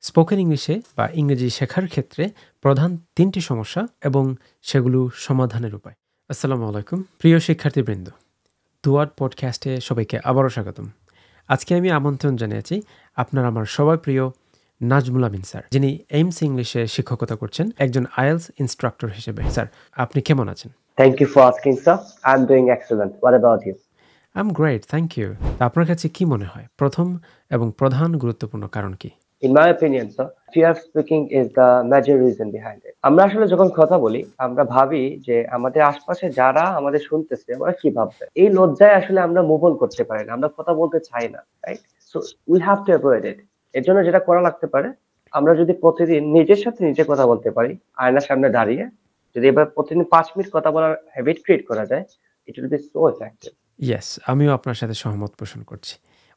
Spoken ইংলিশে বা ইংরেজি শেখার ক্ষেত্রে প্রধান ৩টি সমস্যা এবং সেগুলো সমাধানের উপায়। আসসালামু আলাইকুম প্রিয় শিক্ষার্থীবৃন্দ, দুয়ার পডকাস্টে সবাইকে আবারও স্বাগতম। আজকে আমি আমন্ত্রণ জানিয়েছি আপনার আমার সবার প্রিয় নাজমুল আমিন স্যার, যিনি এইমস ইংলিশে শিক্ষকতা করছেন একজন আইএলস ইনস্ট্রাক্টর হিসেবে। স্যার, আপনি কেমন আছেন? Thank you for asking, sir. I'm doing excellent. What about you? I am great, thank you. আপনার কাছে কি মনে হয় প্রথম এবং প্রধান গুরুত্বপূর্ণ কারণ কি? In my opinion, sir, fear of speaking is the major reason behind it. আমরা আসলে যখন কথা বলি, আমরা ভাবি যে আমাদের আশপাশে যারা আমাদের শুনতেছে ওরা কি ভাববে। এই লজ্জায় আসলে আমরা মুভ অন করতে পারি না, আমরা কথা বলতে চাই না, right? So we have to avoid ইট। এর জন্য যেটা করা লাগতে পারে, আমরা যদি প্রতিদিন নিজের সাথে নিজে কথা বলতে পারি, আয়নার সামনে দাঁড়িয়ে, যদি এবার প্রতিদিন 5 মিনিট কথা বলার হ্যাবিট ক্রিয়েট করা যায়, it will be so effective. Yes, আমিও আপনার সাথে সহমত পোষণ করছি।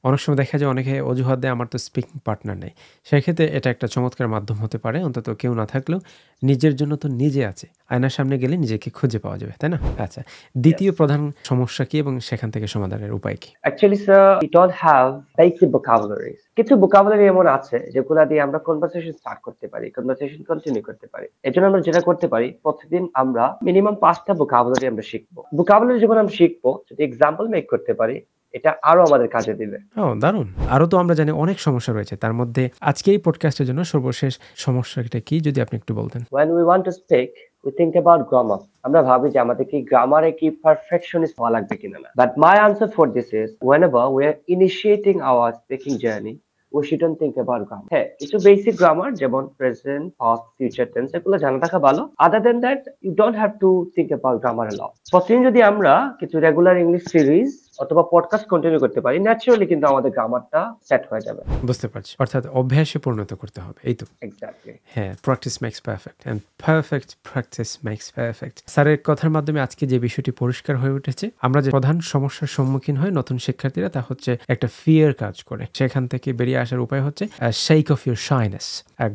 অনেক সময় দেখা যায় অনেকে অজুহাত দেয় আমার তো স্পিকিং পার্টনার নেই। সেক্ষেত্রে এটা একটা চমৎকার মাধ্যম হতে পারে, অন্তত কেউ না থাকলেও নিজের জন্য তো নিজে আছে। আয়নার সামনে গেলে নিজেকে খুঁজে পাওয়া যাবে, তাই না? আচ্ছা, দ্বিতীয় Yes. প্রধান সমস্যা কি এবং সেখান থেকে সমাধানের উপায় কি? Actually, sir, we don't have basic vocabularies. কিছু vocabulary এমন আছে যেগুলা দিয়ে আমরা কনভারসেশন স্টার্ট করতে পারি, কনভারসেশন কন্টিনিউ করতে পারি। এর জন্য আমরা যেটা করতে পারি, প্রতিদিন আমরা মিনিমাম 5টা vocabulary আমরা শিখবো। vocabulary যখন আমরা শিখবো, যদি এক্সাম্পল মেক করতে পারি, এটা আরো আমাদের কাজে দিবে। ও দারুণ! আরও তো আমরা জানি অনেক সমস্যা রয়েছে। তার মধ্যে আজকে এই পডকাস্টের জন্য সর্বশেষ সমস্যাটা কি যদি আপনি একটু বলতেন? When we want to speak, we think about grammar. আমরা ভাবি যে আমাদের কি গ্রামারে কি পারফেকশনিস্ট হওয়া লাগবে কিনা না। But my answer for this is whenever we are initiating our speaking journey, we shouldn't think about grammar. হ্যাঁ, কিছু বেসিক গ্রামার যেমন প্রেজেন্ট, পাস্ট, ফিউচার টেন্স এগুলো জানা থাকা ভালো। Other than that, you don't have to think about grammar a lot. প্রতিদিন যদি আমরা কিছু রেগুলার ইংলিশ সিরিজ অথবা পডকাস্ট কন্টিনিউ করতে পারি, ন্যাচারালি কিন্তু আমাদের গ্রামারটা সেট হয়ে যাবে। বুঝতে পারছি। অর্থাৎ অভ্যাসে পরিণত করতে হবে, এই তো? এক্স্যাক্টলি। হ্যাঁ, practice makes perfect and perfect practice makes perfect. স্যারের কথার মাধ্যমে আজকে যে বিষয়টি পরিষ্কার হয়ে উঠেছে, আমরা যে প্রধান সমস্যার সম্মুখীন হই নতুন শিক্ষার্থীরা, তা হচ্ছে একটা ফিয়ার কাজ করে। সেখান থেকে বেরিয়ে আসার উপায় হচ্ছে shake off your shyness.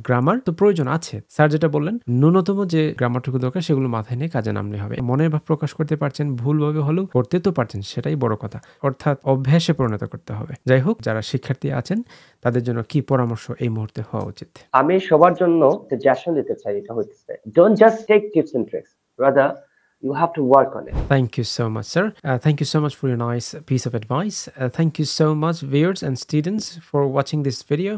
Grammar তো প্রয়োজন আছে। স্যার যেটা বললেন, ন্যূনতম যে গ্রামারটুকু দরকার সেগুলো মাথায় নিয়ে কাজে নামলে হবে। মনের ভাব প্রকাশ করতে পারছেন, ভুলভাবে হলেও করতে তো পারছেন, সেটাই বড় কথা। অর্থাৎ অভ্যাসে পরিণত করতে হবে। যাই হোক, যারা শিক্ষার্থী আছেন তাদের জন্য কি পরামর্শ এই মুহূর্তে হওয়া উচিত? আমি সবার জন্য সাজেশন দিতে চাই, এটা হচ্ছে don't just take tips and tricks, rather you have to work on it. Thank you so much, sir. Thank you so much for your nice piece of advice. Thank you so much, viewers and students, for watching this video.